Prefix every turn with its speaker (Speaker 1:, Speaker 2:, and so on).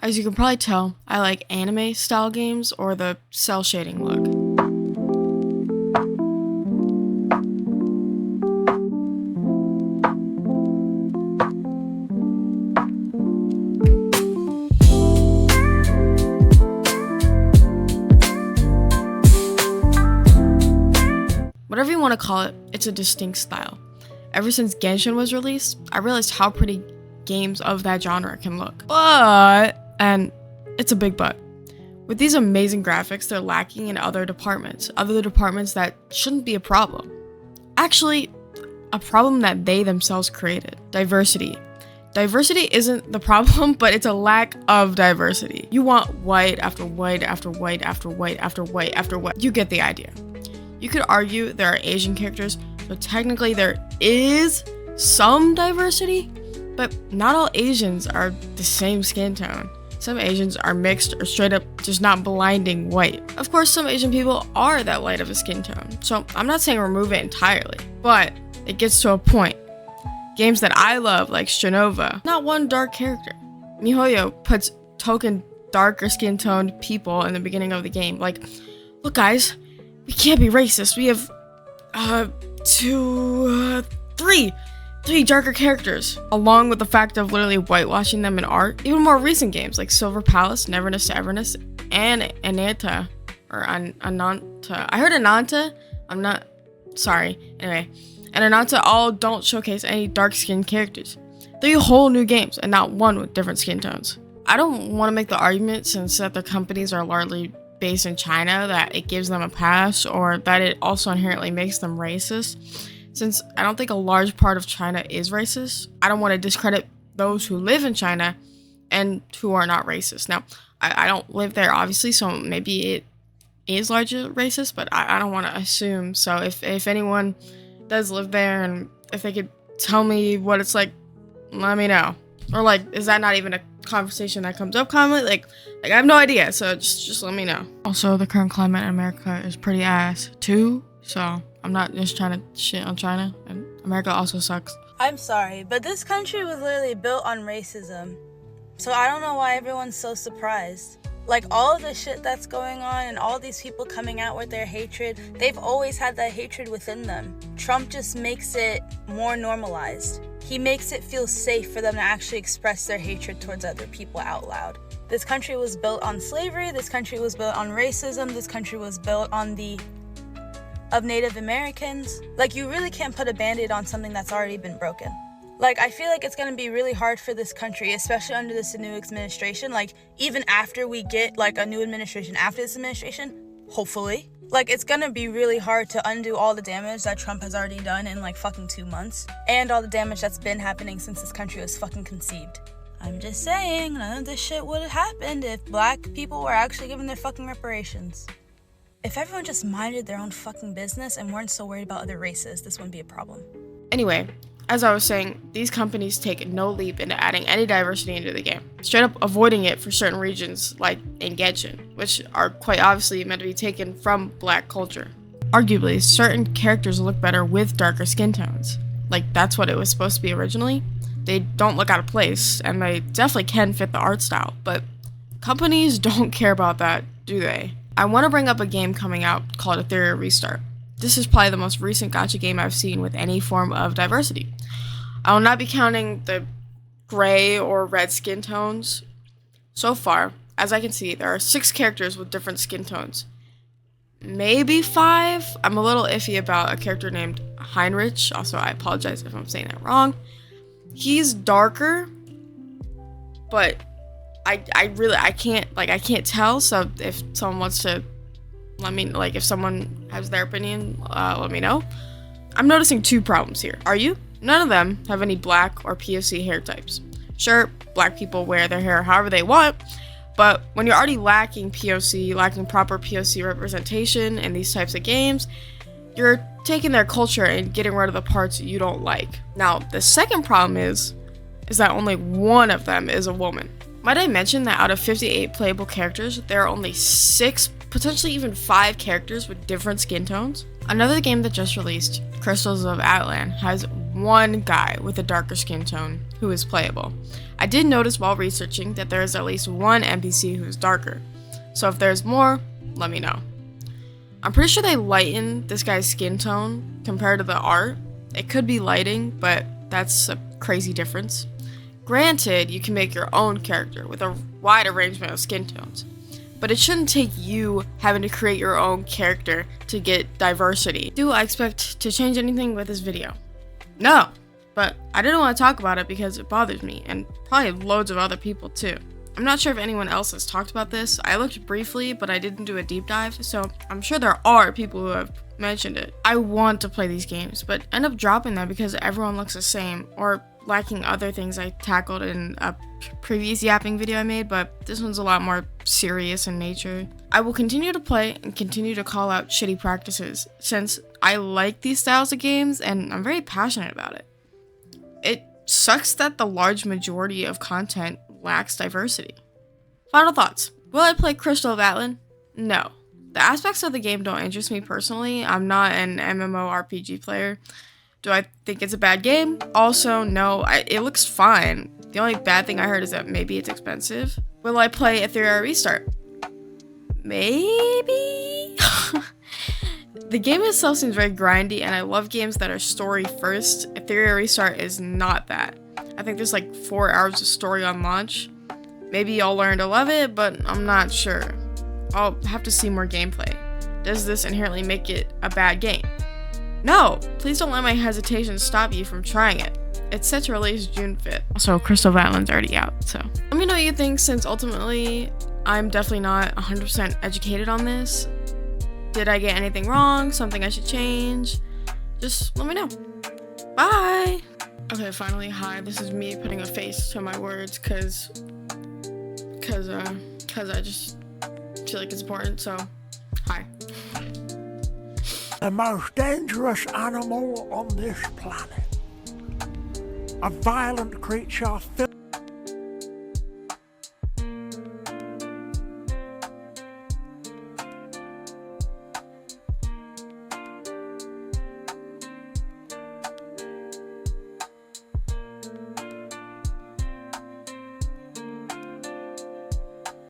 Speaker 1: As you can probably tell, I like anime style games or the cell shading look. Whatever you want to call it, it's a distinct style. Ever since Genshin was released, I realized how pretty games of that genre can look. But, and it's a big but, with these amazing graphics, they're lacking in other departments that shouldn't be a problem. Actually, a problem that they themselves created. Diversity. Diversity isn't the problem, but it's a lack of diversity. You want white after white after white after white after white after white. You get the idea. You could argue there are Asian characters, so technically there is some diversity, but not all Asians are the same skin tone. Some Asians are mixed or straight up just not blinding white. Of course, some Asian people are that light of a skin tone, so I'm not saying remove it entirely, but it gets to a point. Games that I love, like Shonova, not one dark character. MiHoYo puts token darker skin toned people in the beginning of the game. Like, look guys, we can't be racist. We have three darker characters, along with the fact of literally whitewashing them in art. Even more recent games like Silver Palace, Neverness to Everness, and Ananta, or Ananta. I heard Ananta. I'm not sorry. Anyway, and Ananta all don't showcase any dark-skinned characters. 3 whole new games, and not one with different skin tones. I don't want to make the argument, since that the companies are largely based in China, that it gives them a pass, or that it also inherently makes them racist. Since I don't think a large part of China is racist, I don't want to discredit those who live in China and who are not racist. Now, I don't live there, obviously, so maybe it is largely racist, but I don't want to assume. So if anyone does live there, and if they could tell me what it's like, let me know. Or like, is that not even a conversation that comes up commonly? Like I have no idea, so just let me know. Also, the current climate in America is pretty ass too, so I'm not just trying to shit on China, and America also sucks.
Speaker 2: I'm sorry, but this country was literally built on racism, so I don't know why everyone's so surprised. Like, all of the shit that's going on and all these people coming out with their hatred, they've always had that hatred within them. Trump just makes it more normalized. He makes it feel safe for them to actually express their hatred towards other people out loud. This country was built on slavery, this country was built on racism, this country was built on of Native Americans. Like, you really can't put a band-aid on something that's already been broken. Like, I feel like it's gonna be really hard for this country, especially under this new administration. Like, even after we get, like, a new administration after this administration, hopefully. Like, it's gonna be really hard to undo all the damage that Trump has already done in, like, fucking 2 months. And all the damage that's been happening since this country was fucking conceived. I'm just saying, none of this shit would have happened if black people were actually given their fucking reparations. If everyone just minded their own fucking business and weren't so worried about other races, this wouldn't be a problem.
Speaker 1: Anyway, as I was saying, these companies take no leap into adding any diversity into the game, straight up avoiding it for certain regions, like in Genshin, which are quite obviously meant to be taken from black culture. Arguably, certain characters look better with darker skin tones. Like, that's what it was supposed to be originally. They don't look out of place, and they definitely can fit the art style, but companies don't care about that, do they? I want to bring up a game coming out called Ethereal Restart. This is probably the most recent gacha game I've seen with any form of diversity. I will not be counting the gray or red skin tones. So far, as I can see, there are 6 characters with different skin tones. Maybe 5? I'm a little iffy about a character named Heinrich. Also, I apologize if I'm saying that wrong. He's darker, but I can't tell, so if someone wants to if someone has their opinion, let me know. I'm noticing 2 problems here. Are you? None of them have any black or POC hair types. Sure, black people wear their hair however they want, but when you're already lacking proper POC representation in these types of games, you're taking their culture and getting rid of the parts you don't like. Now, the second problem is that only one of them is a woman. Might I mention that out of 58 playable characters, there are only 6, potentially even 5 characters with different skin tones? Another game that just released, Crystals of Atlan, has one guy with a darker skin tone who is playable. I did notice while researching that there is at least one NPC who is darker, so if there's more, let me know. I'm pretty sure they lighten this guy's skin tone compared to the art. It could be lighting, but that's a crazy difference. Granted, you can make your own character with a wide arrangement of skin tones, but it shouldn't take you having to create your own character to get diversity. Do I expect to change anything with this video? No, but I didn't want to talk about it because it bothers me, and probably loads of other people too. I'm not sure if anyone else has talked about this. I looked briefly, but I didn't do a deep dive, so I'm sure there are people who have mentioned it. I want to play these games, but end up dropping them because everyone looks the same, or lacking other things I tackled in a previous yapping video I made, but this one's a lot more serious in nature. I will continue to play and continue to call out shitty practices, since I like these styles of games and I'm very passionate about it. It sucks that the large majority of content lacks diversity. Final thoughts. Will I play Crystal of Atlan? No. The aspects of the game don't interest me personally. I'm not an MMORPG player. Do I think it's a bad game? Also, no. It looks fine. The only bad thing I heard is that maybe it's expensive. Will I play Ethereal Restart? Maybe? The game itself seems very grindy, and I love games that are story first. Ethereal Restart is not that. I think there's like 4 hours of story on launch. Maybe I'll learn to love it, but I'm not sure. I'll have to see more gameplay. Does this inherently make it a bad game? No! Please don't let my hesitation stop you from trying it. It's set to release June 5th. Also, Crystal of Atlan's already out, so. Let me know what you think, since ultimately, I'm definitely not 100% educated on this. Did I get anything wrong? Something I should change? Just let me know. Bye! Okay, finally, hi. This is me putting a face to my words, cause I just feel like it's important, so, hi.
Speaker 3: The most dangerous animal on this planet. A violent creature filled